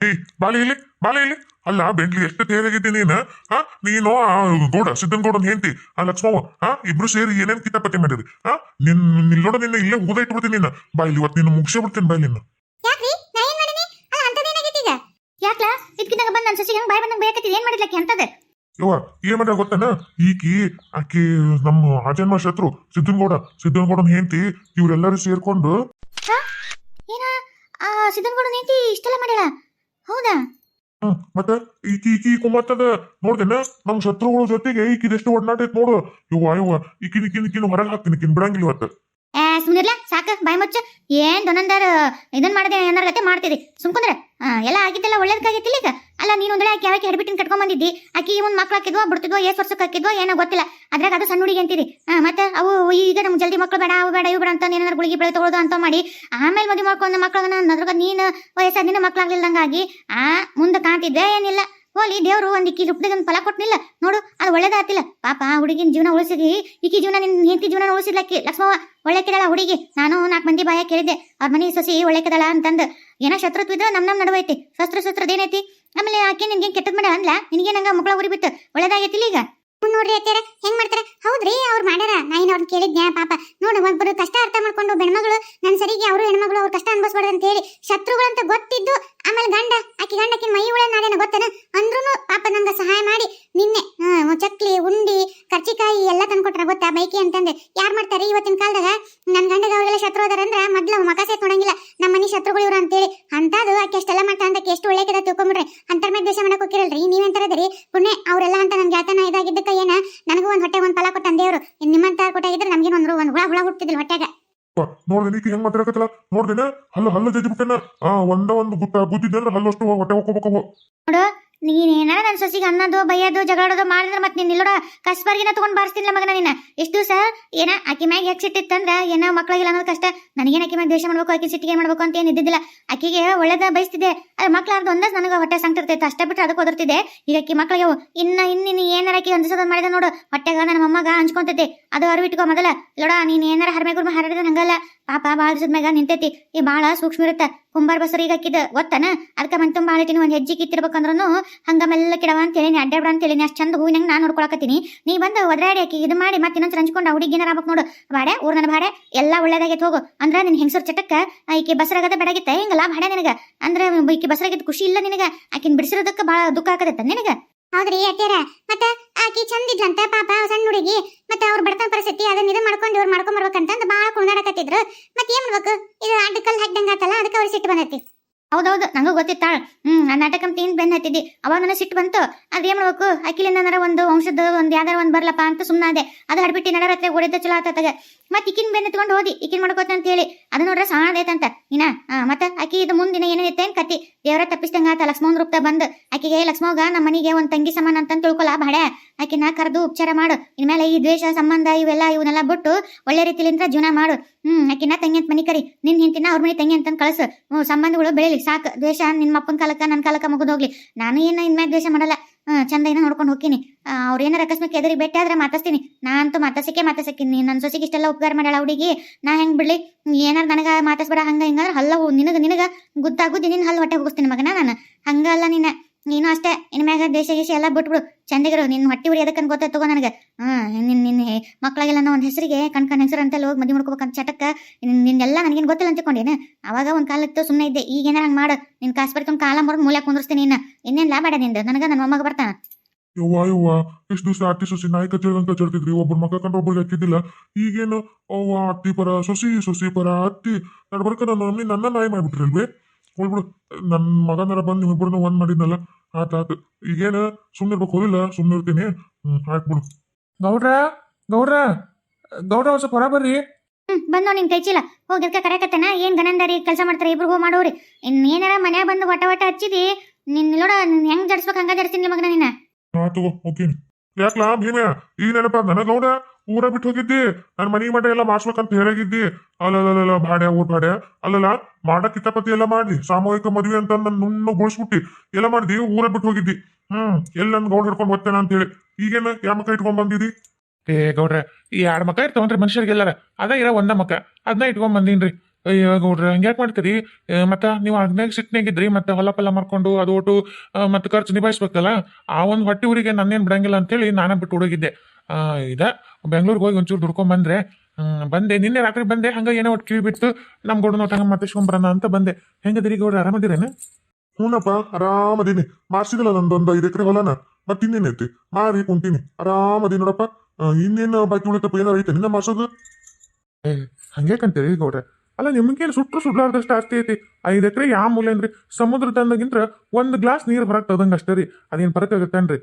ಏ ಬಾಲೆ ಇಲ್ಲಿ ಬಾಲೆ ಇಲ್ಲಿ. ಅಲ್ಲ ಬೆಂಗ್ಲಿ ಎಷ್ಟು ತೇರಾಗಿದ್ದಿ ನೀನು. ನೀನು ಗೌಡ ಸಿದ್ದನಗೌಡನ್ ಹೆಂಡತಿ ಆ ಲಕ್ಷ್ಮವ್ವ ಇಬ್ರು ಸೇರಿ ಏನೇನ್ ಕಿತಾಪತಿ ಮಾಡಿದ್ರಿ. ನಿಲ್ಲೋಡ ನಿನ್ನ ಇಲ್ಲೇ ಊದ ಇಟ್ಬಿಡ್ತೀನಿ ನಿನ್ನ. ಬಾ ಇಲ್ಲಿ ಇವತ್ತು ನಿನ್ನ ಮುಗಿಸೇ ಬಿಡ್ತೀನಿ ಬಾ ನಿನ್ನ. ಯಾಕ್ರಿ ನಾ ಏನ್ ಮಾಡಿನಿ? ಅಲ್ಲ ಅಂತದೇನಾಗೈತಿ ಈಗ? ಯಾಕ್ಲಾ ಇದ್ಕಿದಾಗ ಬಂದ್ ನನ್ನ ಸೊಸಿಗೆ ಬಾಯ್ ಬಂದಂಗ ಬೇಕತ್ತಿ ಏನ್ ಮಾಡಿದ್ಲಕ್ಕೆ ಅಂತದ? ಯವ್ವ ಏನ್ ಮಾಡ್ಯಾರ ಗೊತ್ತೇನ, ಆಕಿ ನಮ್ಮ ಆಜನ್ಮ ಶತ್ರು ಸಿದ್ದನಗೌಡನ್ ಹೆಂಡತಿ ಇವ್ರೆಲ್ಲರೂ ಸೇರ್ಕೊಂಡು ಏನ ಆ ಸಿದ್ದನಗೌಡನ ಹೆಂಡತಿ ಇಷ್ಟೆಲ್ಲ ಮಾಡ್ಯಾಳ? ಹೌದಾ? ಮತ್ತೆ ಈಕಿ ಕುಮ್ಮತ್ತದ ನೋಡ್ದೇನ ನಮ್ ಶತ್ರುಗಳ ಜೊತೆಗೆ ಈಕಿದೆಷ್ಟು ಒಡನಾಟ ಐತ್ ನೋಡು. ಯವ್ವ ಈಕಿನ ಹೊರಗೆ ಹಾಕ್ತೀನಿ, ಈಕಿನ್ ಬಿಡಂಗಿಲ್ಲ ಇವತ್ತು. ಸುಮ್ನಿರ್ಲ ಸಾಕ ಬಾಯ್ ಮುಚ್ಚ. ಏನ್ ದೊನಂದಾರ ಇದನ್ ಮಾಡದೆ ಏನಾರ ಗತೆ ಮಾಡ್ತೀರಿ ಸುಮ್ಕುಂದ್ರೆ. ಎಲ್ಲ ಆಗಿದ್ದೆಲ್ಲ ಒಳ್ಳೇದಕ್ಕಾಗಿತ್ತಿಲ್ಲ ಈಗ. ಅಲ್ಲ ನೀನು ಒಂದ್ರೆ ಆಕಿ ಯಾಕೆ ಹಡ್ಬಿಟ್ಟಿನ ಕಟ್ಕೊಂಡ್ ಬಂದಿದ್ದಿ. ಆಕಿ ಒಂದ್ ಮಕ್ಳು ಹಾಕಿದ್ವೋ ಬಿಡ್ತಿದ್ವೋ ಏಸ್ ವರ್ಷಕ್ಕೆ ಹಾಕಿದ್ವೋ ಏನೋ ಗೊತ್ತಿಲ್ಲ. ಅದ್ರಾಗ ಅದು ಸಣ್ಣ ಹುಡುಗಿ ಅಂತೀರಿ. ಮತ್ತೆ ಅವು ಈಗ ನಮ್ಗೆ ಜಲ್ದಿ ಮಕ್ಳು ಬೇಡ ಅವು ಬೇಡ ಇವು ಬೇಡ ಅಂತ ಏನಾರು ಗುಳಿಗೆ ಬೆಳೆ ತಗೊಳ್ಳೋದು ಅಂತ ಮಾಡಿ ಆಮೇಲೆ ಮದುವೆ ಮಾಡ್ಕೊಂಡು ಮಕ್ಳನ್ನ ಅದ್ರಾಗ ನೀನು ವಯಸ್ಸಾದ ನಿನ್ನ ಮಕ್ಳಾಗ್ಲಿಲ್ದಂಗಾಗಿ ಮುಂದೆ ಕಾಣ್ತಿದ್ದೆ ಏನಿಲ್ಲ. ಹೋಲಿ ದೇವ್ರು ಒಂದ್ ಇಕ್ಕಿ ಹುಟ್ಟಿದೊಂದು ಫಲ ಕೊಟ್ನಿಲ್ಲ ನೋಡು, ಅದು ಒಳ್ಳೇದಾತಿಲ್ಲ. ಪಾಪ ಹುಡುಗಿನ ಜೀವನ ಉಳಿಸಿದಿ, ಈಕಿ ಜೀವನ ನಿನ್ ಹೆಂಡತಿ ಜೀವನ ಉಳಿಸಿದ್ಲಕ್ಕಿ ಲಕ್ಷ್ಮವ್ವ. ಒಳ್ಳೆಕಿದಳ ಹುಡುಗಿ. ನಾನು 4 ಮಂದಿ ಬಾಯ ಕೇಳಿದ್ದೆ ಅವ್ರ ಮನೆ ಸೊಸಿ ಒಳ್ಳೆಕಿದಳ ಅಂತಂದು. ಏನೋ ಶತ್ರುತ್ವ ಇದ್ರೆ ನಮ್ ನಡುವೈತಿ. ಶಸ್ತ್ರದೇನೈತಿ? ಆಮೇಲೆ ಆಕೆ ನಿನ್ಗೆ ಕೆಟ್ಟದ್ ಮಾಡ ಅಂದ್ಲ, ನಿನಗೇನಂಗ ಮಕ್ಳ ಉರಿ ಬಿತ್ತು ಒಳ್ಳೇದಾಗೈತಿಲ್ಲ ಈಗ. ನೋಡ್ರಿ ಅತ್ಯಾರ ಹೆಂಗ್ ಮಾಡ್ತಾರ. ಹೌದ್ರಿ ಅವ್ರು ಮಾಡ್ಯಾರ. ನಾ ಏನ್ ಅವ್ರನ್ನ ಕೇಳಿದ್ನ್ಯಾ? ಪಾಪ ನೋಡು ಒಬ್ಬರು ಕಷ್ಟ ಅರ್ಥ ಮಾಡ್ಕೊಂಡು ಹೆಣ್ಮಗಳು ನನ್ ಸರಿಗೆ ಅವರು ಹೆಣ್ಮಗಳು ಅವ್ರ ಕಷ್ಟ ಅನ್ಭವಿಸ್ಬಾರ್ದು ಅಂತ ಹೇಳಿ ಶತ್ರುಗಳಂತ ಗೊತ್ತಿದ್ದು ಆಮೇಲೆ ಗಂಡಕಿನ ಮೈ ಉಳ ನಾಡೇನ ಗೊತ್ತನ ಅಂದ್ರೂ ಪಾಪ ನಂಗ ಸಹಾಯ ಮಾಡಿ ನಿನ್ನೆ ಚಕ್ಲಿ ಉಂಡಿ ಕರ್ಚಿಕಾಯಿ ಎಲ್ಲ ತಂದ್ಕೊಟ್ರ ಗೊತ್ತಾ ಬೈಕಿ ಅಂತಂದೆ. ಯಾರ್ ಮಾಡ್ತಾರೆ ಇವತ್ತಿನ ಕಾಲದಾಗ? ನನ್ ಗಂಡಗ ಅವರೆಲ್ಲ ಶತ್ರು ಅದಾರಂದ್ರ ಮೊದ್ಲು ಮಕ ಸೇತ್ ನೋಡಂಗಿಲ್ಲ ನಮ್ಮ ಮನಿ ಶತ್ರುಗಳು ಇವ್ರು ಅಂತೇಳಿ. ಅಂತದು ಆಕೆ ಅಷ್ಟೆಲ್ಲ ಮಾಡ್ತಾ ಅಂತ ಎಷ್ಟು ಒಳ್ಳೆ ಕೆದ ತಿಳ್ಕೊಂಬಿಡ್ರಿ. ಅಂತರ ಮೇಲೆ ದೇಶ ಮಾಡಕ್ ಹೋಗಿರಲ್ರಿ ನೀವೆಂತಾರದ್ರಿ ಪುಣ್ಯ. ಅವರೆಲ್ಲ ಅಂತ ನನ್ ಗೆಳತನ ಇದಾಗಿದ್ದಕ್ಕ ಏನ ನನಗೂ ಒಂದ್ ಹೊಟ್ಟೆ ಒಂದ್ ಫಲ ಕೊಟ್ಟಂದ ದೇವ್ರು. ನಿಮ್ಮಂತ ಕೊಟ್ಟಾಗಿದ್ರೆ ನಮ್ಗೇನು ಒಂದ್ ಹುಳ ಹುಟ್ಟಿದಿಲ್ಲ ಹೊಟ್ಟೆಗ. ನೋಡ್ದೇನೆ ಈಕಿ ಹೆಂಗ್ ಮಾತಾಡಕತ್ತಲ್ಲ ನೋಡ್ದೇನ. ಹಲ್ಲ ಜಜ್ಜಿ ಬಿಟ್ಟೆನ. ಒಂದು ಗುದ್ದಿದ್ದೆ ಅಂದ್ರೆ ಹಲ್ಲಷ್ಟು ಹೊಟ್ಟೆ ಹೋಗ್ಕೋಬೇಕು. ನೋಡು ನೀನೇನಾರ ನನ್ನ ಸೊಸಿಗೆ ಅನ್ನೋದು ಬೈಯೋದು ಜಗಳಾಡೋದು ಮಾಡಿದ್ರೆ ಮತ್ತೆ ನೀನ್ ನಿಲ್ಲೋಡ ಕಸ್ಬರ್ಗಿನ ತಗೊಂಡ್ ಬಾರಿಸ್ತಿಲ್ಲ ಮಗನ ನಿನ್ನ. ಎಷ್ಟು ದಿವಸ ಏನ ಆಕಿ ಮ್ಯಾಗ ಯಾಕೆ ಸಿಟ್ಟಿತ್ತಂದ್ರ ಏನೋ ಮಕ್ಳಿಗಿಲ್ಲ ಅನ್ನೋದು ಕಷ್ಟ. ನನಗೇನು ಆಕಿ ಮ್ಯಾಗ ದ್ವೇಷ ಮಾಡ್ಬೇಕು ಆಕಿ ಸಿಟ್ಟಿಗೆ ಮಾಡ್ಬೇಕು ಅಂತ ಏನ್ ಇದ್ದಿದ್ದಿಲ್ಲ. ಆಕಿಗೆ ಒಳ್ಳೇದ ಬಯಸ್ತಿದ್ದೆ. ಅದ್ರ ಮಕ್ಳಾರ್ದು ಒಂದಸ್ ನನಗೆ ಹೊಟ್ಟೆ ಸಂಕಟ ಇರ್ತೈತೆ ಅಷ್ಟೇ ಬಿಟ್ಟರೆ ಅದಕ್ಕೆ ಒದರ್ತಿದ್ದೆ. ಈಗ ಆಕಿ ಮಕ್ಳಿಗೆ ಇನ್ನಿನ್ನು ಏನಾರ ಆಕಿ ಒಂದಿಸೋದ್ ಮಾಡಿದ ನೋಡು ಹೊಟ್ಟೆಗ ನನ್ನ ಮೊಮ್ಮಗ ಹಂಚ್ಕೊಂತೈತಿ. ಅದು ಅರಿವಿಟ್ಕೋ ಮೊದಲ ಲೋಡ ನೀನ್ ಏನಾರ ಹರಮೆಗುರ್ಮ ಹರಡಿದ ಹಂಗಲ್ಲ. ಪಾಪ ಬಾಳ ದಿವಸದ ಮ್ಯಾಗ ನಿಂತೈತಿ. ಈ ಬಾಳ ಸೂಕ್ಷ್ಮ ಇರುತ್ತ. ಕುಂಬಾರ ಬಸರಿಗೆ ಹಾಕಿದ ಗೊತ್ತನ. ಅದಕ್ಕೆ ಮನ್ ತುಂಬ ಬಾಳಿಟ್ಟಿನಿ ಒಂದ್ ಹೆಜ್ಜೆ ಕಿತ್ತಿರ್ಬೇಕಂದ್ರೂ ಹಂಗ ಮೆಲ್ಲ ಕಿಡವ ಅಂತ ಹೇಳಿ ಅಡ್ಡಾಡ ಅಂತ ಹೇಳಿ ಅಷ್ಟು ಚಂದ ಹೂವಿನಂಗೆ ನಾನು ನೋಡ್ಕೊಳಕತ್ತೀನಿ. ನೀ ಬಂದು ಒದ್ರಾಡಿ ಆಕಿ ಇದು ಮಾಡಿ ಮತ್ತೆ ಇನ್ನೊಂದು ಹಂಚ್ಕೊಂಡು ಹುಡುಗಿನಾರ ಆಗ್ಬೇಕು ನೋಡು. ಬಾಡೆ ಊರ್ ನನ್ನ ಬಾಡೆ ಎಲ್ಲ ಒಳ್ಳೇದಾಗೈತೆ ಹೋಗು. ಅಂದ್ರ ನಿನ್ ಹೆಂಗಸರ್ ಚಟಕ್ಕ ಈಕಿ ಬಸರಾಗದ ಬೆಡಗಿತ್ತ ಹೆಂಗಲ್ಲ ಬಾಡೆ ನಿನಗ. ಅಂದ್ರೆ ಈಕಿ ಬಸರಾಗಿದ್ ಖುಷಿ ಇಲ್ಲ ನಿನಗ. ಆಕಿನ್ ಬಿಡಿಸಿರೋದಕ್ಕೆ ಬಾಳ ದುಃಖ ಆಗತ್ತ ನಿನಗ. ಹೌದ್ರಿ ಅತ್ಯಾರ. ಮತ್ತ ಆಕಿ ಚಂದಿದ್ಲಂತ ಪಾಪ ಸಣ್ಣ ಹುಡುಗಿ. ಮತ್ತೆ ಅವ್ರ ಬಡತನ ಪರಿಸ್ಥಿತಿ ಅದನ್ನ ಇದು ಮಾಡ್ಕೊಂಡು ಇವ್ರು ಮಾಡ್ಕೊಂಡ್ ಬರ್ಬೇಕಂತ ಬಾಳ ಕುಣಿದಾಡಕತ್ತಿದ್ರು. ಮತ್ತೆ ಏನ್ ಮಾಡ್ಬೇಕು? ಇದು ಅಡ್ಡಕಲ್ ಹಾಕ್ದಂಗ ಆತಲ್ಲ ಅದಕ್ಕೆ ಅವ್ರ ಸಿಟ್ಟು ಬಂದೈತಿ. ಹೌದೌದು ನಂಗೂ ಗೊತ್ತಿತ್ತಾಳ. ಆ ನಾಟಕ ತೀನ್ ಬೆನ್ನ ಹತ್ತಿದ್ದಿ. ಅವಾಗ ನನಗೆ ಸಿಟ್ಟು ಬಂತು. ಅದ್ ಏನ್ ಮಾಡ್ಬೇಕು? ಅಕಿಲಿಂದ ಒಂದು ವಂಶದ ಒಂದ್ ಯಾವ್ದಾರ ಒಂದ್ ಬರ್ಲಪ್ಪ ಅಂತ ಸುಮ್ಮನಾದೆ. ಅದು ಹಡ್ಬಿಟ್ಟು ನಡರತ್ರೆ ಓಡಿದ್ದ ಚಲೋ ಆತಗ. ಮತ್ತೆ ಈಕಿನ್ ಬೆನ್ನ ಎತ್ಕೊಂಡು ಹೋದಿ ಈಕಿನ್ ಮಾಡ್ಕೋತ ಅಂತ ಹೇಳಿ ಅದು ನೋಡ್ರೆ ಸಾಣದೈತಂತ ಇನ್ನ. ಮತ್ತೆ ಆಕಿ ಇದು ಮುಂದಿನ ಏನೈತೆ ಏನ್ ಕತಿ ದೇವರ ತಪ್ಪಿಸ್ದಂಗ ಆತ. ಲಕ್ಷ್ಮಣ್ ರೂಪದಾಗ ಬಂದ್ ಆಕಿಗೆ ಲಕ್ಷ್ಮವ್ಗ ನಮ್ಮ ಮನಿಗೆ ಒಂದ್ ತಂಗಿ ಸಮಾನ ಅಂತ ತಿಳ್ಕೊಲ್ಲ ಬಾಡೆ. ಆಕಿನ ಕರೆದು ಉಪಚಾರ ಮಾಡು. ಇನ್ಮೇಲೆ ಈ ದ್ವೇಷ ಸಂಬಂಧ ಇವನ್ನೆಲ್ಲ ಬಿಟ್ಟು ಒಳ್ಳೆ ರೀತಿಲಿಂದ ಜೀವನ ಮಾಡು. ಆಕಿನ ತಂಗಿ ಅಂತ ಮನಿ ಕರಿ. ನಿನ್ ಹಿಂತಿನ ಅವ್ರ ಮನಿ ತಂಗಿ ಅಂತ ಕಳ್ಸು. ಸಂಬಂಧಗಳು ಬೆಳಿಲಿ ಸಾಕು. ದ್ವೇಷ ನಿನ್ನ ಅಪ್ಪನ ಕಾಲಕ್ಕ ನನ್ನ ಕಾಲಕ್ಕ ಮುಗಿದೋಗ್ಲಿ. ನಾನು ಏನ ಇನ್ಮೇಲೆ ದ್ವೇಷ ಮಾಡಲ್ಲ. ಚಂದ ಏನ ನೋಡ್ಕೊಂಡು ಹೋಗ್ತೀನಿ. ಅವ್ರ ಏನಾರ ಅಕಸ್ಮಾತ್ ಎದುರಿ ಭೇಟಿ ಆದ್ರೆ ಮಾತಾಡ್ತೀನಿ. ನಾ ಅಂತೂ ಮಾತಾಡ್ಸಿನಿ. ನನ್ನ ಸೊಸಿಗೆ ಇಷ್ಟೆಲ್ಲ ಉಪಕಾರ ಮಾಡ್ಯಾಳ ಹುಡುಗಿ. ನಾ ಹೆಂಗ್ ಬಿಡ್ಲಿ? ಏನಾರ ನನಗ ಮಾತಾಡ್ಸ್ಬೇಡ ಹಂಗ ಹಿಂಗಾದ್ರೆ ಹಲ್ಲವು ನಿನಗ ಗುದ್ದಾಗುದ್ದಿ ನಿನ್ನ ಹಲ್ಲು ಹೊಟ್ಟೆ ಹೋಗಿಸ್ತೀನಿ ಮಗನ ನಾನು. ಹಂಗಲ್ಲ ನೀನು ಅಷ್ಟೇ. ಇನ್ಮ್ಯಾಗ ದೇಶ ಗೀಶ ಎಲ್ಲ ಬಿಟ್ಬಿಡು. ಚಂದಿಗರು ನಿನ್ನ ಹೊಟ್ಟಿ ಉರಿ ಅದಕ್ಕಂತ ಗೊತ್ತಾಯ್ತು ತಗೋ ನನಗೆ. ನಿನ್ನ ಮಕ್ಳಿಗೆಲ್ಲ ಒಂದ್ ಹೆಸರಿಗೆ ಕಣ್ ಹೆಸರು ಅಂತೇಳಿ ಹೋಗಿ ಮದುವೆ ಮಾಡ್ಕೋಬೇಕಂತ ಚಟಕ್ಕ ನಿನ್ನೆಲ್ಲ ನನಗೇನು ಗೊತ್ತಿಲ್ಲ ಅಂತಿಕೊಂಡೇನೆ. ಅವಾಗ ಒಂದ್ ಕಾಲತ್ತು ಸುಮ್ಮನೆ ಇದ್ದೆ. ಈಗ ಏನಾರ ಹಂಗೆ ಮಾಡು. ನಿನ್ ಕಾಸು ಬರ್ಕೊಂಡು ಕಾಲ ಮರ್ದು ಮೂಲೆ ಕುಂದಿರ್ಸ್ತೀನಿ. ಇನ್ನೇನ್ ಲಾಭ ನಿಂದ ನನಗ ನನ್ನ ಮೊಮ್ಮಗ ಬರ್ತಾನ. ಯವ್ವ ಎಷ್ಟು ದಿವಸ ಅತ್ತಿ ಸೊಸಿ ನಾಯಿ ಕಚ್ಚದಂತ ಕಚ್ಚಿದ್ರಿ. ಒಬ್ಬರು ಮಕ್ಕ ಕಂಡ್ರೆ ಒಬ್ಬರಿಗೆ ಹಾಕಿದ್ದಿಲ್ಲ. ಈಗೇನು ಅತ್ತಿ ಪರ ಸೊಸಿ ಪರ ಅತ್ತಿ ನಡ್ಬರ್ಕ ನನ್ನ ನಾಯಿ ಮಾಡ್ಬಿಟ್ರಲ್ವೇ. ಹೋಗ್ಬಿಡು. ನನ್ನ ಮಗನಾರ ಬಂದು ನಿಮ್ಮಿಬ್ಬರನ್ನ ಒಂದ್ ಮಾಡಿದ್ನಲ್ಲ ಆತು. ಈಗೇನು ಸುಮ್ಮನಿರ್ಬೇಕು ಹೋಗಿಲ್ಲ. ಸುಮ್ಮನೆ ಇರ್ತೀನಿ. ಹಾಕ್ಬಿಡು. ಗೌಡ್ರ ಸ್ವಲ್ಪ ಹೊರ ಬರ್ರಿ. ಬಂದೋ ನಿನ್ ಕೈ ಚೀಲ ಹೋಗಿರ್ಕ ಕರೆಕತ್ತನ. ಏನ್ ಗನಂದಾರಿ ಕೆಲಸ ಮಾಡ್ತಾರೆ ಇಬ್ರು ಹೋಗಿ ಮಾಡೋರಿ. ಏನಾರ ಮನ್ಯಾಗ ಬಂದು ವಟ ಹಚ್ಚಿದಿ ನಿನ್ ನೋಡ ಹೆಂಗ್ ಜಡ್ಸ್ಬೇಕು ಹಂಗ ಜಡ್ಸ್ತೀನಿ ಮಗನ ನಿನ್ನ. ತಗೋ ಓಕೆ. ಯಾಕ್ಲಾ ಭೀಮ್ಯ ಈ ನೆನಪ ನನ್ನ ಗೌಡ ಊರ ಬಿಟ್ಟು ಹೋಗಿದ್ದಿ. ನನ್ ಮನಿ ಮಠ ಎಲ್ಲ ಮಾಡ್ಸ್ಬೇಕಂತ ಹೇಳಿದ್ದಿ. ಅಲ್ಲಲ್ಲ ಭಾಡ್ಯ ಊರ್ ಭಾಡ್ಯ ಅಲ್ಲಲ್ಲ ಮಾಡ ಕಿತಾಪತಿ ಎಲ್ಲ ಮಾಡಿ ಸಾಮೂಹಿಕ ಮದ್ವೆ ಅಂತ ನನ್ನ ಗೋಳಿಸ್ಬಿಟ್ಟಿ ಎಲ್ಲ ಮಾಡಿದಿ. ಊರ ಬಿಟ್ಟು ಹೋಗಿದ್ದಿ. ಎಲ್ಲ ನನ್ ಗೌಡ ಹಿಡ್ಕೊಂಡ್ ಹೋಗ್ತೇನೆ ಅಂತ ಹೇಳಿ ಈಗೇನ ಯಾವ ಮಕ್ಕ ಇಟ್ಕೊಂಡ್ ಬಂದಿದಿ? ಗೌಡ್ರ ಈ 2 ಮಕ್ಕ ಇರ್ತಾವನ್ರಿ ಮನುಷ್ಯರಿಗೆಲ್ಲಾರ. ಅದ ಇರ ಒಂದ ಮಕ್ಕ ಅದನ್ನ ಇಟ್ಕೊಂಡ್ ಬಂದೀನ್ರಿ. ಅಯ್ಯೋ ಗೌಡ್ರ ಹಂಗ್ಯಾಕ್ ಮಾಡ್ತೀರಿ ಮತ್ತ ನೀವು ಅಗ್ನಾಗ ಸಿಟ್ನಾಗಿದ್ರಿ ಮತ್ತೆ ಹೊಲ ಪಲ್ಲ ಮಾರ್ಕೊಂಡು ಅದು ಒಟ್ಟು ಮತ್ತೆ ಖರ್ಚು ನಿಭಾಯಿಸ್ಬೇಕಲ್ಲ ಆ ಒಂದು ಹೊಟ್ಟೆ ಊರಿಗೆ ನನ್ನೇನು ಬಿಡಂಗಿಲ್ಲ ಅಂತೇಳಿ ನಾನೇ ಬಿಟ್ಟು ಹುಡುಗಿದ್ದೆ ಆ ಇದ ಬೆಂಗ್ಳೂರಿಗೆ ಹೋಗಿ ಒಂಚೂರು ದುಡ್ಕೊಂಡ್ ಬಂದ್ರೆ ಬಂದೆ ನಿನ್ನೆ ರಾತ್ರಿ ಬಂದೆ ಹಂಗ ಏನೋ ಒಟ್ಟು ಕಿವಿ ಬಿಟ್ಟು ನಮ್ಮ ಗೌಡ ನೋಟಂಗ ಮತ್ತೆ ಶುಂಬ್ರನ ಅಂತ ಬಂದೆ ಹೆಂಗದಿರಿ ಗೌಡ್ರ ಆರಾಮದಿರೇನು ಹ್ಞೂನಪ್ಪ ಆರಾಮದೀನಿ ಮಾರ್ಸಿದಿಲ್ಲ ನಂದೊಂದು 5 ಎಕರೆ ಹೊಲನ ಮತ್ತೆ ಇನ್ನೇನೈತಿ ಮಾರಿ ಕುಂತೀನಿ ಆರಾಮದಿ ನೋಡಪ್ಪ. ಇನ್ನೇನು ಬಾಕಿ ಉಳಿತಪ್ಪ ಏನಾರ ಐತೆ ನಿನ್ನ ಮಾರ್ಸೋದು? ಏ ಹಂಗ್ಯಾಕಂತೀರಿ ಗೌಡ್ರ ಅಲ್ಲ ನಿಮ್ಗೇನು ಸುಟ್ರು ಸುಡ್ಲಾರ್ದಷ್ಟು ಆಸ್ತಿ ಐತಿ 5 ಎಕರೆ ಯಾವ ಮೂಲೆ ಅನ್ರಿ ಸಮುದ್ರ ತಂದಾಗಿಂತ್ರ ಒಂದು ಗ್ಲಾಸ್ ನೀರು ಹೊರಗೆ ತದಂಗ ಅಷ್ಟೇ ರೀ ಅದೇನು ಫರಕ್ ಆಗತ್ತೇನ್ರಿ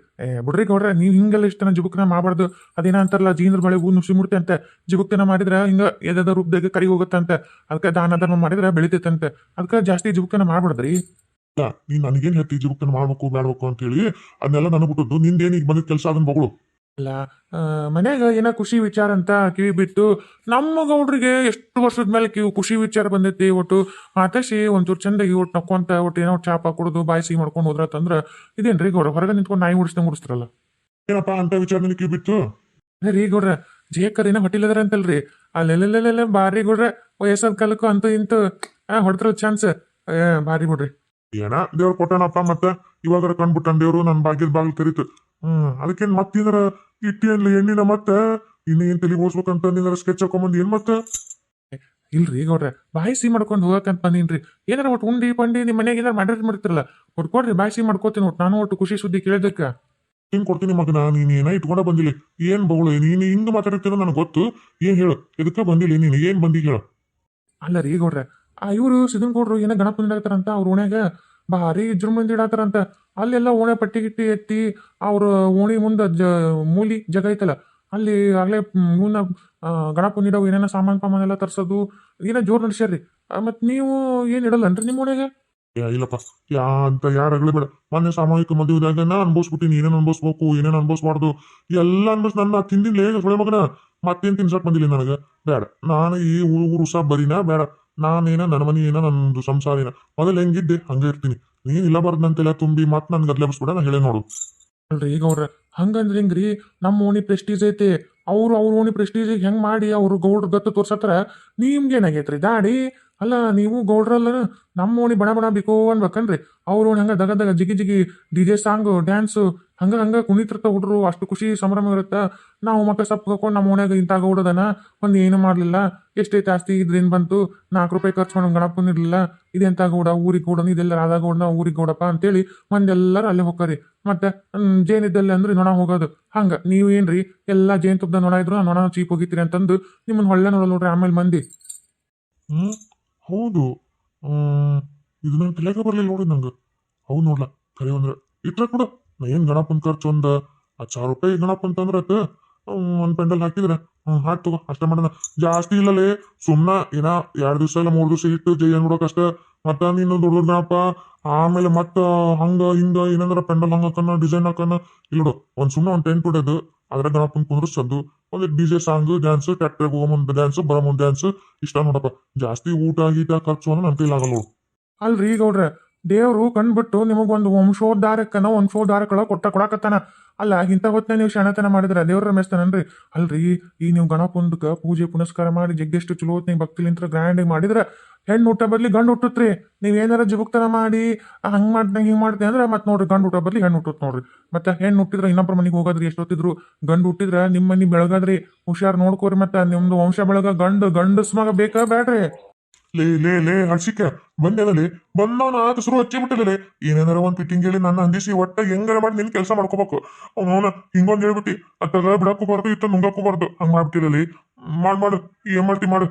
ಬಿಡ್ರಿ ಗೌಡ್ರ ನೀವು ಹಿಂಗೆಲ್ಲ ಇಷ್ಟನ ಜಿಬುಕ್ನ ಮಾಡಬಾರ್ದು ಅದೇನ ಅಂತಾರಲ್ಲ ಜೀಂದ್ರ ಬಳೆ ಹೂ ನುಸಿ ಮುಡ್ತೆ ಅಂತ ಜಿಬುಕ್ತನ ಮಾಡಿದ್ರೆ ಹಿಂಗ ಎದದ ರೂಪದಾಗ ಕರಿ ಹೋಗುತ್ತಂತೆ ಅದಕ್ಕೆ ದಾನ ಧರ್ಮ ಮಾಡಿದ್ರೆ ಬೆಳಿತೈತಂತೆ ಅದಕ್ಕೆ ಜಾಸ್ತಿ ಜಿಬುಕ್ತನ ಮಾಡ್ಬಾರ್ದ್ರಿ. ಇಲ್ಲ ನೀನ್ ನನಗೇನ್ ಹೇಳ್ತಿ ಜೀವನ ಮಾಡ್ಬೇಕು ಬೇಡ್ಬೇಕು ಅಂತ ಹೇಳಿ ಅದನ್ನೆಲ್ಲ ನನಗೆ ಬಿಟ್ಟದ್ದು ನಿಂದೇನು ಈಗ ಬಂದಿದ್ದ ಕೆಲಸ ಅದನ್ನ ಬಗಳು. ಅಲ್ಲ ಮನ್ಯಾಗ ಏನೋ ಖುಷಿ ವಿಚಾರ ಅಂತ ಕಿವಿ ಬಿಟ್ಟು ನಮ್ಮ ಗೌಡ್ರಿಗೆ ಎಷ್ಟು ವರ್ಷದ ಮೇಲೆ ಖುಷಿ ವಿಚಾರ ಬಂದೈತಿ ಒಟ್ಟು ಮಾತಾಸಿ ಒಂಚೂರು ಚಂದಾಗಿ ಒಟ್ಟು ನಕ್ಕೊಂತ ಒಟ್ಟು ಏನೋ ಚಾಪ ಕುಡಿದು ಬಾಯಿ ಸಿಹಿ ಮಾಡ್ಕೊಂಡು ಹೋದ್ರತ್ತಂದ್ರ ಇದೇನ್ರಿ ಗೌಡ್ರ ಹೊರಗೆ ನಿಂತ್ಕೊಂಡು ನಾಯಿ ಉಡಿಸ್ದಂಗೆ ಉಡಿಸ್ತಾರಲ್ಲ. ಏನಪ್ಪ ಅಂತ ವಿಚಾರ ನಿನಗೆ ಕಿವಿ ಬಿತ್ತು? ಅದೇ ರೀ ಗೌಡ್ರ ಜೇಕರ್ ಏನೋ ಹೊಟ್ಟಿಲದಾರ ಅಂತಲ್ರಿ ಅಲ್ಲೆಲ್ಲೆಲ್ಲೆಲ್ಲ ಬಾರಿ ಗೌಡ್ರ ವಯಸ್ಸಾದ ಕಾಲಕ್ಕೂ ಅಂತೂ ಇಂತೂ ಹೊಡ್ತಿರೋ ಚಾನ್ಸ್ ಬಾರಿ ಬಿಡ್ರಿ. ಏನ ದೇವ್ರು ಕೊಟ್ಟಾನಪ್ಪ ಮತ್ತೆ ಇವಾಗ ಕಂಡ್ಬಿಟ್ಟಾನ ದೇವ್ರು ನನ್ನ ಭಾಗ್ಯದ ಬಾಗಿಲು ತೆರೀತು. ಅದಕ್ಕೇನ್ ಮತ್ತೇನಾರ ಇಟ್ಟಿ ಅನ್ಲಿ ಎಣ್ಣಿನ ಮತ್ತೆ ಇನ್ನೇನ್ ತಲೆ ಓಡಿಸ್ಬೇಕಂತ ನೀನಾರ ಸ್ಕೆಚ್ ಹಾಕೊಂಬಂದು ಏನ್ ಮತ್ತೆ? ಇಲ್ರಿ ಗೌಡ್ರ ಬಾಯಿ ಸಿಹಿ ಮಾಡ್ಕೊಂಡು ಹೋಗಕಂತ ಬಂದೀನ್ರಿ ಏನಾರ ಒಟ್ಟು ಉಂಡಿ ಪಂಡಿ ನಿಮ್ಮ ಮನೆಯಾಗ ಏನಾರ ಮಾಡಿರ್ತಿರಲ್ಲ ಒಟ್ಟು ಕೊಡ್ರಿ ಬಾಯಿ ಸಿಹಿ ಮಾಡ್ಕೋತೀನಿ ಒಟ್ಟು ನಾನು ಒಟ್ಟು ಖುಷಿ ಸುದ್ದಿ ಕೇಳಿದಕ್ಕ ಏನ್ ಕೊಡ್ತೀನಿ ಮಗನ ನೀನ್ ಏನ ಇಟ್ಕೊಂಡ ಬಂದಿಲ್ಲ ಏನ್ ಬಗಳು ನೀನು ಹಿಂಗ ಮಾತಾಡ್ತೀರ ನನಗೆ ಗೊತ್ತು. ಏನ್ ಹೇಳು ಎದಕ್ಕ ಬಂದಿಲ್ಲ ನೀನು ಏನ್ ಬಂದಿ ಹೇಳು? ಅಲ್ಲ ರೀ ಗೌಡ್ರ ಇವರು ಸಿದನ್ ಗೌಡ್ರು ಏನೋ ಗಣಪನ ಇಡಾತಾರಂತ ಅವ್ರ ಓಣ್ಯಾಗ ಭಾರಿ ಮಂದಿ ಇಡಾತಾರಂತ ಅಲ್ಲೆಲ್ಲ ಓಣೆ ಪಟ್ಟಿ ಗಿಟ್ಟಿ ಎತ್ತಿ ಅವ್ರ ಓಣಿ ಮುಂದೆ ಮೂಲಿ ಜಾಗ ಐತಲ್ಲ ಅಲ್ಲಿ ಆಗ್ಲೇ ಇವನ್ನ ಗಣಪನ ಇಡೋ ಏನೇನೋ ಸಾಮಾನ್ ಎಲ್ಲ ತರ್ಸೋದು ಏನೋ ಜೋರ್ ನಡೆಸ್ಯಾರ್ರಿ. ಮತ್ ನೀವು ಏನ್ ಇಡಲ್ಲನ್ರಿ ನಿಮ್ಮ ಓಣ್ಯಾಗ? ಇಲ್ಲಪ್ಪ ಅಂತ ಯಾರು ಅಗಲಿ ಬೇಡ. ಮೊನ್ನೆ ಸಾಮೂಹಿಕ ಮದುವೆದಾಗ ನಾ ಅನ್ಭವಿಸ್ಬಿಟ್ಟಿನಿ ಏನೇನು ಅನ್ಭವಿಸ್ಬೇಕು ಏನೇನು ಅನ್ಭವಿಸ್ಬಾರ್ದು ಎಲ್ಲ ಅನ್ಭವಿಸ್ ನನ್ನ ತಿಂದಿಲ್ಲ ಸೊಳೆ ಮಗನ ಮತ್ತೇನ್ ತಿನ್ಸಕ್ ಬಂದಿಲ್ಲ ನನಗೆ ಬೇಡ. ನಾನು ಈ ಊರು ಉಸಾಬ್ ಬರೀನಾ ಬೇಡ. ನಾನೇನ ನನ್ನ ಮನಿ ಏನ ನಂದು ಸಂಸಾರಿನ ಮೊದಲು ಹೆಂಗಿದ್ದೆ ಹಂಗೆ ಇರ್ತೀನಿ. ನೀನ್ ಇಲ್ಲ ಬರ್ದಂತೆಲ್ಲ ತುಂಬಿ ಮತ್ ನನ್ ಗದ್ಲೆಬಿಸ್ಬಿಡ ನಾ ಹೇಳೇ ನೋಡು. ಅಲ್ರಿ ಈಗ ಅವ್ರ ಹಂಗಂದ್ರೆ ಹೆಂಗ್ರಿ ನಮ್ಮ ಓಣಿ ಪ್ರೆಸ್ಟೀಜ್ ಐತಿ ಅವ್ರ ಓಣಿ ಪ್ರೆಸ್ಟೀಜಿಗೆ ಹೆಂಗ್ ಮಾಡಿ ಅವ್ರು ಗೌಡ್ರ ಗತ್ತು ತೋರ್ಸತ್ರ ನಿಮ್ಗೇನಾಗೈತ್ರಿ ದಾಡಿ? ಅಲ್ಲ ನೀವು ಗೌಡ್ರಲ್ಲ ನಮ್ಮ ಓಣಿ ಬಣ ಬಣ ಬಿಕೋ ಅನ್ಬೇಕನ್ರಿ ಅವ್ರ ಓಣಿ ಹಂಗ ದಗ ದಗ ಜಿಗಿ ಜಿಗಿ DJ ಸಾಂಗು ಡ್ಯಾನ್ಸು ಹಂಗ ಕುಣಿತಿರ್ತ ಹುಡ್ರು ಅಷ್ಟು ಖುಷಿ ಸಂಭ್ರಮ ಇರುತ್ತ. ನಾವು ಮಕ್ಕ ಸಪ್ ಹಾಕೊಂಡು ನಮ್ಮ ಓಣ್ಯಾಗ ಇಂಥ ಗೌಡದನ ಒಂದು ಏನು ಮಾಡ್ಲಿಲ್ಲ ಎಷ್ಟೈತೆ ಆಸ್ತಿ ಇದ್ರೇನ್ ಬಂತು 4 ರೂಪಾಯಿ ಖರ್ಚು ಮಾಡೋ ಗಣಪನ ಇರ್ಲಿಲ್ಲ ಇದೆಂತ ಗೌಡ ಊರಿಗೆ ಗೌಡನ ಇದೆಲ್ಲ ರಾಧಾ ಗೌಡನ ಊರಿಗೆ ಗೌಡಪ್ಪ ಅಂತೇಳಿ ಮಂದೆಲ್ಲರೂ ಅಲ್ಲೇ ಹೋಗ್ರಿ. ಮತ್ತೆ ಜೇನಿದ್ದಲ್ಲಿ ಅಂದ್ರೆ ನೊಣ ಹೋಗೋದು ಹಂಗ ನೀವು ಏನ್ರಿ ಎಲ್ಲಾ ಜೇನ್ ತುಪ್ಪದ ನೊಣ ಇದ್ರು ಆ ನೊಣ ಚೀಪ್ ಹೋಗಿತ್ತೀರಿ ಅಂತಂದು ನಿಮ್ಮನ್ನ ಹೊಳ್ಳೆ ನೋಡಲ್ ನೋಡ್ರಿ ಆಮೇಲೆ ಮಂದಿ. ಹೌದು ಇದು ನಂಗೆ ತಲೆಗ ಬರ್ಲಿಲ್ಲ ನೋಡಿ ನಂಗೆ. ಹೌದು ನೋಡ್ಲ ಕರೆ ಅಂದ್ರೆ ಇಟ್ರ ಕೂಡ ನಾ ಏನ್ ಗಣಪನ್ ಖರ್ಚು ಒಂದ್ 1000 ರೂಪಾಯಿ ಗಣಪ ಅಂತಂದ್ರ ಒಂದ್ ಪೆಂಡಲ್ ಹಾಕಿದ್ರೆ ಹಾಕಿ ತಗೋ ಅಷ್ಟ ಮಾಡೋಣ. ಜಾಸ್ತಿ ಇಲ್ಲಲೇ ಸುಮ್ನ ಏನ 2 ದಿವಸ ಇಲ್ಲ 3 ದಿವಸ ಇಟ್ಟು ಜೈ ನೋಡಕ್ ಅಷ್ಟ. ಮತ್ತ ನೀನು ದೊಡ್ಡ ದೊಡ್ಡ ಗಣಪ ಆಮೇಲೆ ಮತ್ತ ಹಂಗ ಹಿಂಗ ಏನಂದ್ರ ಪೆಂಡಲ್ ಹಂಗ ಹಾಕನ ಡಿಸೈನ್ ಹಾಕನ ಇಲ್ಲೋಡು ಒಂದ್ ಸುಮ್ನ ಒಂದ್ ಟೆಂಟ್ ಹೊಡೆದು ಅದ್ರ ಗಣಪನ್ ಕುಂದ್ರಸದ್ದು ಒಂದು DJ ಸಾಂಗ್ ಡ್ಯಾನ್ಸ್ ಟ್ರ್ಯಾಕ್ಟರ್ ಹೋಗೋ ಡ್ಯಾನ್ಸ್ ಬರೋ ಮುಂದೆ ಡ್ಯಾನ್ಸ್ ಇಷ್ಟ ನೋಡಪ್ಪ. ಜಾಸ್ತಿ ಊಟ ಗೀಟ ಖರ್ಚು ಅನ್ನೋ ನನ್ನ ಕೈಲಾಗಲ್ಲ ನೋಡು. ಅಲ್ರಿ ಗೌಡ್ರ ದೇವ್ರು ಕಂಡ್ಬಿಟ್ಟು ನಿಮಗೊಂದು ವಂಶೋದ್ಧಾರಕ್ಕನ ವಂಶೋದ್ಧಾರಗಳ ಕೊಡಾಕತ್ತಾನ. ಅಲ್ಲ ಇಂಥ ಹೊತ್ತಿನ ನೀವು ಶಣತನ ಮಾಡಿದ್ರೆ ದೇವ್ರ ರಮೇಶ್ತಾನನ್ರಿ. ಅಲ್ರಿ ಈ ನೀವು ಗಣಪಂದಕ್ಕೆ ಪೂಜೆ ಪುನಸ್ಕಾರ ಮಾಡಿ ಜಗ್ಗೆಷ್ಟು ಚಲೋ ಹೊತ್ತಿನ ಭಕ್ತಿಲಿಂತ್ರ ಗ್ರ್ಯಾಂಡ್ ಮಾಡಿದ್ರೆ ಹೆಣ್ಣು ಊಟ ಬರ್ಲಿ ಗಂಡು ಹುಟ್ಟತ್ರಿ. ನೀವ್ ಏನಾರ ಜುಬುಕ್ತನ ಮಾಡಿ ಹಂಗ್ ಮಾಡ್ದಂಗೆ ಹಿಂಗ್ ಮಾಡ್ದೆ ಅಂದ್ರೆ ಮತ್ತೆ ನೋಡ್ರಿ ಗಂಡು ಊಟ ಬರ್ಲಿ ಹೆಣ್ಣು ಹುಟ್ಟತ್ ನೋಡ್ರಿ. ಮತ್ತೆ ಹೆಣ್ಣು ಹುಟ್ಟಿದ್ರೆ ಇನ್ನೊಬ್ಬರ ಮನೆಗೆ ಹೋಗೋದ್ರಿ ಎಷ್ಟೊತ್ತಿದ್ರು. ಗಂಡು ಹುಟ್ಟಿದ್ರ ನಿಮ್ಮ ಮನೆ ಬೆಳಗಾದ್ರಿ ಹುಷಾರ್ ನೋಡ್ಕೋರಿ. ಮತ್ತೆ ನಿಮ್ದು ವಂಶ ಬೆಳಗ ಗಂಡಸ್ ಮಗ ಬೇಕಾ ಬೇಡ್ರಿ? ಲೇ ಹರ್ಷಿಕ ಬಂದೇನಲ್ಲಿ ಬಂದವನ ಆತ ಶುರು ಹಚ್ಚಿ ಬಿಟ್ಟಿಲ್ಲ. ಏನೇನಾರ ಒಂದ್ ಫಿಟ್ಟಿಂಗ್ ಹೇಳಿ ನನ್ನ ಅಂದಿಸಿ ಒಟ್ಟ ಹೆಂಗಾರ ಮಾಡಿ ನಿನ್ ಕೆಲಸ ಮಾಡ್ಕೋಬೇಕು. ಅವನ ಹಿಂಗೊಂದ್ ಹೇಳ್ಬಿಟ್ಟಿ ಅತ್ತಾಗ ಬಿಡಕ್ಕೂ ಬಾರ್ದು ಇತ್ತ ನುಂಗಕ್ಕೂ ಬಾರ್ದು ಹಂಗ್ ಮಾಡ್ಬಿಟ್ಟಿಲ್ಲ. ಮಾಡು ಏನ್ ಮಾಡ್ತಿ ಮಾಡು.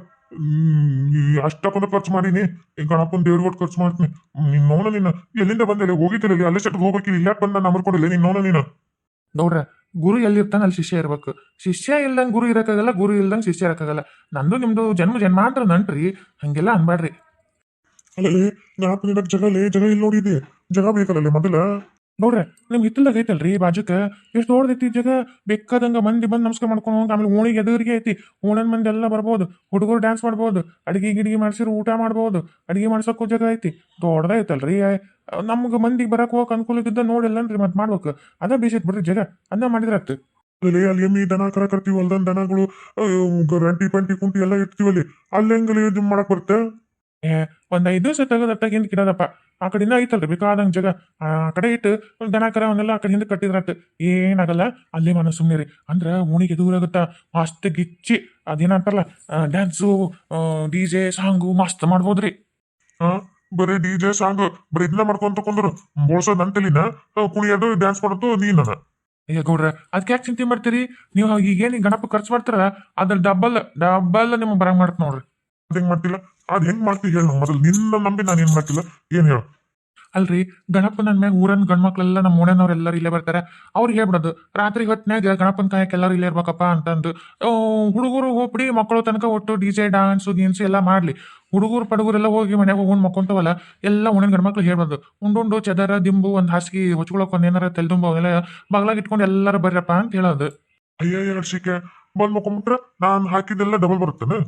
ಅಷ್ಟಕ್ಕೊಂದು ಖರ್ಚು ಮಾಡೀನಿ ಗಣಪನ್ ದೇವ್ರಿಗೆ ಕೊಟ್ಟು ಖರ್ಚು ಮಾಡ್ತೀನಿ. ನಿನ್ನವನ ನಿನ್ನ ಎಲ್ಲಿಂದ ಬಂದಿಲ್ಲ ಹೋಗಿದ್ದಿಲ್ಲ ಅಲ್ಲೇ ಸೆಟ್ಗೆ ಹೋಗ್ಬೇಕಿಲ್ಲ ಇಲ್ಲಾಕ್ ಬಂದ ನಂಬರ್ ಕೊಡಿಲ್ಲ ನಿನ್ನವನ ನೀನು. ನೋಡ್ರ ಗುರು ಎಲ್ಲಿರ್ತಾನೆ ಅಲ್ಲಿ ಶಿಷ್ಯ ಇರ್ಬೇಕು. ಶಿಷ್ಯ ಇಲ್ದಂಗೆ ಗುರು ಇರಕ್ಕಾಗಲ್ಲ ಗುರು ಇಲ್ದಂಗೆ ಶಿಷ್ಯ ಇರಕ್ಕಾಗಲ್ಲ. ನಂದು ನಿಮ್ದು ಜನ್ಮಾಂತರ ನಂಟ್ರಿ ಹಂಗೆಲ್ಲ ಅನ್ಬೇಡ್ರಿ. ಅಲ್ಲೇ ಗಣಪನ ಇಡಕ್ ಜಾಗ ಇಲ್ಲಿ ನೋಡಿದೆ ಜಾಗ ಬೇಕಲ್ಲ ಮೊದಲ. ನೋಡ್ರಿ ನಿಮ್ ಹಿತ್ತಲ್ದಾಗ ಐತಲ್ರಿ ಬಾಜುಕ ಎಷ್ಟು ದೊಡ್ಡದೈತಿ ಜಾಗ. ಬೇಕಾದಂಗ ಮಂದಿ ಬಂದು ನಮಸ್ಕಾರ ಮಾಡ್ಕೊಂಡು ಹೋಗಿ ಆಮೇಲೆ ಓಣಿಗೆ ಎದುರಿಗೆ ಐತಿ. ಓಣನ್ ಮಂದಿ ಎಲ್ಲ ಬರ್ಬೋದು ಹುಡುಗರು ಡ್ಯಾನ್ಸ್ ಮಾಡ್ಬೋದು ಅಡಿಗೆ ಮಾಡ್ಸಿರು ಊಟ ಮಾಡ್ಬೋದು ಅಡಿಗೆ ಮಾಡ್ಸಕ್ಕೂ ಜಾಗ ಐತಿ ದೊಡ್ಡದೈತಲ್ರಿ. ನಮ್ಗೆ ಮಂದಿಗೆ ಬರಕ್ ಹೋಗಕ್ ಅನುಕೂಲ ಇದ್ದ ನೋಡಿಲ್ಲನ್ರಿ ಮತ್ತೆ ಮಾಡ್ಬೇಕು ಅದ ಬೇಸೈತ್ ಬಿಡ್ರಿ ಜಾಗ ಅದ ಮಾಡಿದ್ರತ್. ಅಲ್ಲಿ ಎಮ್ಮಿ ದನ ಕರ ಕರ್ತೀವಿ ಹೊಲ್ದನ್ ದನಗಳು ರಂಟಿ ಪಂಟಿ ಕುಂಟಿ ಎಲ್ಲ ಇರ್ತೀವಲ್ಲಿ ಅಲ್ಲಿ ಹೆಂಗಲ್ಲಿ ಮಾಡಕ್ ಬರುತ್ತೆ? ಏ ಒಂದ್ 5 ದಿವಸ ತೆಗೆದಟ್ಟ ಹಿಂದ್ ಗಿಡದಪ್ಪ ಆ ಕಡೆ ಇನ್ನೂ ಐತಲ್ರಿ ಬೇಕಾದಂಗ ಜಾಗ ಆ ಕಡೆ ಇಟ್ಟು ಒಂದ್ ದನ ಕರ ಅವನ್ನೆಲ್ಲ ಆ ಕಡೆ ಹಿಂದೆ ಕಟ್ಟಿದ್ರತ್ ಏನಾಗಲ್ಲ ಅಲ್ಲಿ ಮನ ಸುಮ್ನಿರಿ ಅಂದ್ರ ಓಣಿಗೆ ಎದುರಾಗುತ್ತ ಮಸ್ತ್ ಗಿಚ್ಚಿ ಅದೇನಂತಾರಲ್ಲ ಡ್ಯಾನ್ಸು DJ ಸಾಂಗು ಮಸ್ತ್ ಮಾಡ್ಬೋದ್ರಿ. ಹಾ ಬರೀ DJ ಸಾಂಗ್ ಬರೀ ಇದನ್ನ ಮಾಡ್ಕೊಂತ ಕುಂದ್ರು ಬೋಳ್ಸೋದ್ ಅಂತಲಿನ ಕುಣಿಯೋದು ಡ್ಯಾನ್ಸ್ ಮಾಡೋದು ನೀನ ಅಯ್ಯ ಗೌಡ್ರ ಅದಕ್ಕೆ ಯಾಕೆ ಚಿಂತೆ ಮಾಡ್ತೀರಿ ನೀವು ಈಗೇನು ಗಣಪ ಖರ್ಚು ಮಾಡ್ತಾರ ಅದ್ರ ಡಬಲ್ ಡಬಲ್ ನಿಮ್ಗೆ ಬರಂಗ್ ಮಾಡತ್ ನೋಡ್ರಿ. ಅದ್ ಹೆಂಗ್ ಮಾಡ್ತಿಲ್ಲ ಅದ್ ಹೆಂಗ್ ಮಾಡ್ತಿ ಹೇಳ ಮೊದಲು ನಿನ್ನ ನಂಬಿ ನಾನು ಏನ್ ಮಾಡ್ತಿಲ್ಲ ಏನ್ ಹೇಳ. ಅಲ್ರಿ ಗಣಪ ನನ್ ಮ್ಯಾಗ ಊರನ್ ಗಂಡ್ಮಕ್ಳೆಲ್ಲ ನಮ್ಮ ಓಣ್ಯನವ್ರು ಎಲ್ಲರೂ ಇಲ್ಲೇ ಬರ್ತಾರೆ ಅವ್ರಿಗೆ ಹೇಳ್ಬಿಡೋದು ರಾತ್ರಿ ಹೊತ್ನ್ಯಾಗ ಗಣಪನ ಕಾಯಕ್ಕೆ ಎಲ್ಲರೂ ಇಲ್ಲೇ ಇರ್ಬೇಕಪ್ಪ ಅಂತಂದು ಹುಡುಗರು ಹೋಗ್ಬಿಡಿ ಮಕ್ಕಳು ತನಕ ಒಟ್ಟು DJ ಡಾನ್ಸು ಗೀನ್ಸು ಎಲ್ಲ ಮಾಡ್ಲಿ ಹುಡುಗರು ಪಡುಗರೆಲ್ಲ ಹೋಗಿ ಮನ್ಯಾಗ ಹೋಗಿ ಮಕ್ಕೊಂತವಲ್ಲ ಎಲ್ಲ ಓಣ್ಯನ ಗಂಡ್ಮಕ್ಳು ಹೇಳ್ಬಾರ್ದು ಉಂಡುಂಡು ಚದರ ದಿಂಬು ಒಂದ್ ಹಾಸಿಗೆ ಹೊಚ್ಕೊಳಕ್ ಒಂದ್ ಏನಾರ ತೆಲ್ದುಂಬು ಅವೆಲ್ಲ ಬಗ್ಲಾಗ ಇಟ್ಕೊಂಡು ಎಲ್ಲರೂ ಬರ್ರಪ್ಪ ಅಂತ ಹೇಳೋದು. ಅಯ್ಯ ಹರ್ಷಿಕೆ ಬಂದ್ ಮಕ್ಕೊಂಬಿಟ್ರ ನಾನ್ ಹಾಕಿದ್ದೆಲ್ಲ ಡಬಲ್ ಬರುತ್ತೇನೆ.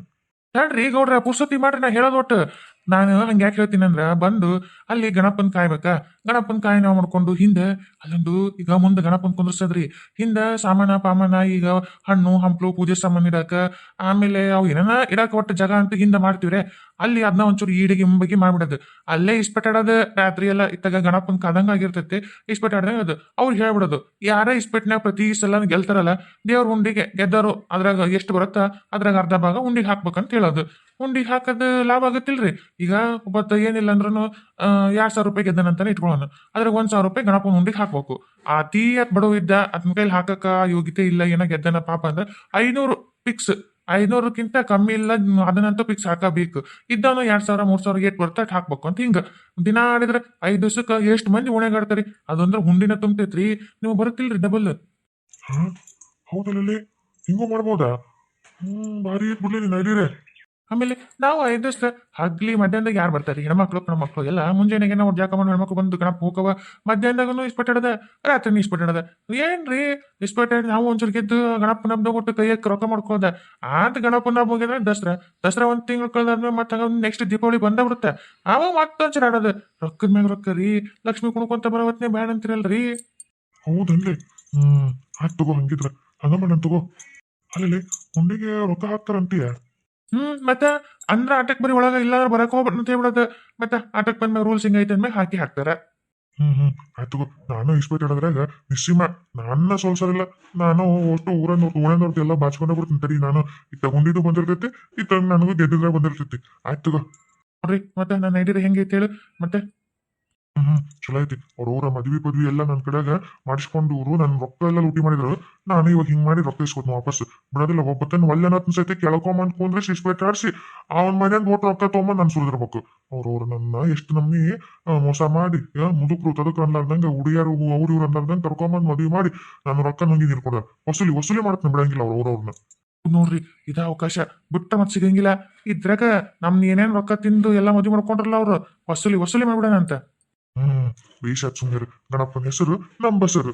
ಹೇಳ್ರಿ ಗೌಡ್ರ ಪುಸ್ತತಿ ಮಾಡ್ರಿ ನಾ ಹೇಳೋದು ಒಟ್ಟು ನಾನು ಹಂಗೆ ಯಾಕೆ ಹೇಳ್ತೀನಿ ಅಂದ್ರ ಬಂದು ಅಲ್ಲಿ ಗಣಪನ್ ಕಾಯ್ಬೇಕಾ ಗಣಪನ್ ಕಾಯಿ ನಾವು ಮಾಡ್ಕೊಂಡು ಹಿಂದೆ ಅಲ್ಲೊಂದು ಈಗ ಮುಂದೆ ಗಣಪನ್ ಕುಂದ್ರಸದ್ರಿ ಹಿಂದೆ ಸಾಮಾನ ಪಾಮಾನ ಈಗ ಹಣ್ಣು ಹಂಪ್ಲು ಪೂಜೆ ಸಾಮಾನು ಇಡಾಕ ಆಮೇಲೆ ಅವು ಏನಾನ ಇಡಾಕ ಒಟ್ಟು ಜಾಗ ಅಂತ ಹಿಂದೆ ಮಾಡ್ತೀವ್ರೆ ಅಲ್ಲಿ ಅದನ್ನ ಒಂಚೂರು ಈಡಿಗೆ ಮುಂಬಗಿ ಮಾಡ್ಬಿಡೋದು ಅಲ್ಲೇ ಇಸ್ಪೆಟಾಡೋದು ರಾತ್ರಿ ಎಲ್ಲ ಇತ್ತಾಗ ಗಣಪನ್ ಕಾದಂಗ ಆಗಿರ್ತೈತಿ ಇಸ್ಪೆಟಾಡ್ದಂಗ ಅದು ಅವ್ರಿಗೆ ಹೇಳ್ಬಿಡೋದು ಯಾರ ಇಸ್ಪೆಟ್ನಾಗ ಪ್ರತಿ ಸಲ ಗೆಲ್ತಾರಲ್ಲ ದೇವ್ರ ಉಂಡಿಗೆ ಗೆದ್ದವರು ಅದ್ರಾಗ ಎಷ್ಟು ಬರುತ್ತಾ ಅದ್ರಾಗ ಅರ್ಧ ಭಾಗ ಉಂಡಿಗೆ ಹಾಕ್ಬೇಕಂತ ಹೇಳೋದು ಉಂಡಿಗೆ ಹಾಕೋದು ಲಾಭ ಆಗತ್ತಿಲ್ರಿ ಈಗ ಒಬ್ಬತ್ತ ಏನಿಲ್ಲ ಅಂದ್ರೂ 2,000 ರೂಪಾಯಿ ಗೆದ್ದನಂತಾನೆ ಇಟ್ಕೊಳ್ಳೋಣ ಅದ್ರಾಗ 1,000 ರೂಪಾಯಿ ಗಣಪನ ಉಂಡಿಗೆ ಹಾಕ್ಬೇಕು ಅತಿ ಅತ್ ಬಡವ ಇದ್ದ ಅದ್ನ ಕೈಲಿ ಹಾಕಕ್ಕ ಯೋಗ್ಯತೆ ಇಲ್ಲ ಏನೋ ಗೆದ್ದನ ಪಾಪ ಅಂದ್ರೆ 500 ಫಿಕ್ಸ್ 500ಕ್ಕಿಂತ ಕಮ್ಮಿ ಇಲ್ಲ ಅದನ್ನಂತೂ ಫಿಕ್ಸ್ ಹಾಕಬೇಕು ಇದ್ದವನು 2,000 3,000 ಏಟ್ ಬರ್ತಾ ಹಾಕ್ಬೇಕು ಅಂತ ಹಿಂಗ ದಿನ ಆಡಿದ್ರೆ 5 ದಿವ್ಸಕ್ಕೆ ಎಷ್ಟು ಮಂದಿ ಉಣೆಗಾಡ್ತಾರಿ ಅದಂದ್ರೆ ಹುಂಡಿನ ತುಂಬತೈತ್ರಿ ನೀವು ಬರುತ್ತಿಲ್ರಿ ಡಬಲ್. ಹಾ ಹೌದಲ್ಲೇ ಹಿಂಗೂ ಮಾಡ್ಬೋದಾ ಭಾರಿ ಬಿಡ್ಲಿ ನೀನ್ ಐಡಿಯರೇ. ಆಮೇಲೆ ನಾವು 5 ದಿವಸ ಹಗ್ಲಿ ಮಧ್ಯಾಹ್ನದಾಗ ಯಾರು ಬರ್ತಾರೆ ಹೆಣ್ಮಕ್ಳು ಮಕ್ಕಳು ಎಲ್ಲ ಮುಂಜಾನೆಗೆ ನಾವು ಜಾಕ ಮಾಡಿ ಹೆಣ್ಮಕ್ಳು ಬಂದು ಗಣಪ ಹೋಗವ ಮಧ್ಯಾಹ್ನದಾಗೂ ಇಸ್ಪೆಟ್ಟಾಡದ ರಾತ್ರಿ ಇಸ್ಪೆಟ್ಟಾಡದ ಏನ್ರಿ ಇಸ್ಪೆಟ್ಟಾಡಿ ನಾವು ಒಂಚೂರು ಗೆದ್ದು ಗಣಪನ ಹಬ್ಬ ಕೊಟ್ಟು ಕೈಯಕ್ಕೆ ರೊಕ್ಕ ಮಾಡ್ಕೋದ ಅಂತ ಗಣಪನ ಹಬ್ಬ ಹೋಗಿದ್ರೆ ದಸರಾ 1 ತಿಂಗಳು ಕಳೆದಾದ್ಮೇಲೆ ಮತ್ತೆ ನೆಕ್ಸ್ಟ್ ದೀಪಾವಳಿ ಬಂದಬಿಡುತ್ತೆ ಅವ ಮತ್ತೊಂಚೂರು ಆಡೋದು ರೊಕ್ಕದ ಮ್ಯಾಗ ರೊಕ್ಕ ರೀ ಲಕ್ಷ್ಮಿ ಕುಣ್ಕೊಂತ ಬರೋವತ್ನೇ ಬ್ಯಾಡ ಅಂತಿರಲ್ರಿ. ಹೌದನ್ಲಿ ಆಯ್ತು ತಗೋ ಹಂಗಿದ್ರ ಹಂಗ ಮಾಡೋಣ ತಗೋ. ಅಲ್ಲಿ ಹುಂಡಿಗೆ ರೊಕ್ಕ ಹಾಕ್ತಾರಂತೀಯ. ಮತ್ತೆ ಅಂದ್ರ ಆಟಕ್ ಬರೀ ಒಳಗ ಇಲ್ಲಾಂದ್ರೆ ಬರಕ್ ಹೋಗ್ಬಿಟ್ಟು ಅಂತ ಹೇಳ್ಬಿಡೋದು ಮತ್ತೆ ಆಟಕ್ ಬಂದ್ಮೇಲೆ ರೂಲ್ಸ್ ಹಿಂಗೈತೆ ಅಂದ್ಮೇಲೆ ಹಾಕ್ತಾರ. ಆಯ್ತು ನಾನು ಇಸ್ಪೇಟ್ ಹಿಡಿದ್ರಾಗ ನಿಶ್ಚಿಮ ನನ್ನ ಸೋಲ್ಸರಿಲ್ಲ ನಾನು ಅಷ್ಟು ಊರನವ್ರದ್ದು ಎಲ್ಲ ಬಾಚ್ಕೊಂಡ ಬಿಡ್ತೀನಿ ತಡಿ ನಾನು ಇತ್ತ ಗುಂಡಿದು ಬಂದಿರ್ತೈತಿ ಇತ್ತ ನನಗೂ ಗೆದ್ದಿದ್ರೆ ಬಂದಿರ್ತೈತಿ. ಆಯ್ತು ನೋಡ್ರಿ ಮತ್ತೆ ನನ್ನ ಐಡಿಯಾ ಹೆಂಗೈತೆ ಹೇಳು ಮತ್ತೆ. ಚಲೋ ಐತಿ ಅವ್ರ ಊರ ಮದ್ವಿ ಪದ್ವಿ ಎಲ್ಲ ನನ್ನ ಕಡೆಗ ಮಾಡಿಸ್ಕೊಂಡು ನನ್ ರೊಕ್ಕ ಎಲ್ಲ ಲೂಟಿ ಮಾಡಿದ್ರು ನಾನು ಇವಾಗ ಹಿಂಗ್ ಮಾಡಿ ರೊಕ್ಕ ಇಸ್ಕೊತೀನಿ ವಾಪಸ್ ಬಿಡೋದಿಲ್ಲ. ಒಬ್ಬತ್ತನ್ನ ಒಲ್ಲೆನತ್ ಸೈತಿ ಕೆಳ್ಕೊಂಬಂದ್ ಕುಂದ್ರೆ ಇಸ್ಪೇಟ್ ಆಡ್ಸಿ ಅವನ್ ಮನೆಯಂದ್ ಒಟ್ಟು ರೊಕ್ಕ ತೊಗೊಂಬಂದ್ ನನ್ ಸುರಿದಿರ್ಬೇಕು. ಅವ್ರವ್ರು ನನ್ನ ಎಷ್ಟು ನಮ್ಮಿ ಮೋಸ ಮಾಡಿ ಮುದುಕರು ತದಕ್ ಅನ್ಲಾರ್ದಂಗ ಹುಡುಗಿಯರು ಅವ್ರು ಇವ್ರು ಅನ್ಲಾರ್ದಂಗ ಕರ್ಕೊಂಬಂದ್ ಮದ್ವಿ ಮಾಡಿ ನಾನು ರೊಕ್ಕ ನುಂಗಿ ನೀರ್ಕೊಡ ವಸೂಲಿ ಮಾಡ್ತೀನಿ ಬಿಡಂಗಿಲ್ಲ ಅವ್ರವ್ರನ್ನ. ನೋಡ್ರಿ ಇದ ಅವಕಾಶ ಬಿಟ್ಟ ಮತ್ ಸಿಗಂಗಿಲ್ಲ ಇದ್ರಾಗ ನಮ್ ಏನೇನ್ ರೊಕ್ಕ ತಿಂದು ಎಲ್ಲ ಮದ್ವಿ ಮಾಡ್ಕೊಂಡ್ರಲ್ಲ ಅವ್ರು ವಸೂಲಿ ಮಾಡ್ಬಿಡೋಣ ಅಂತ. ಬೇಷ ಸುಮ್ನಿರು ಗಣಪನ ಹೆಸರು ನಮ್ಮ ಬಸರು.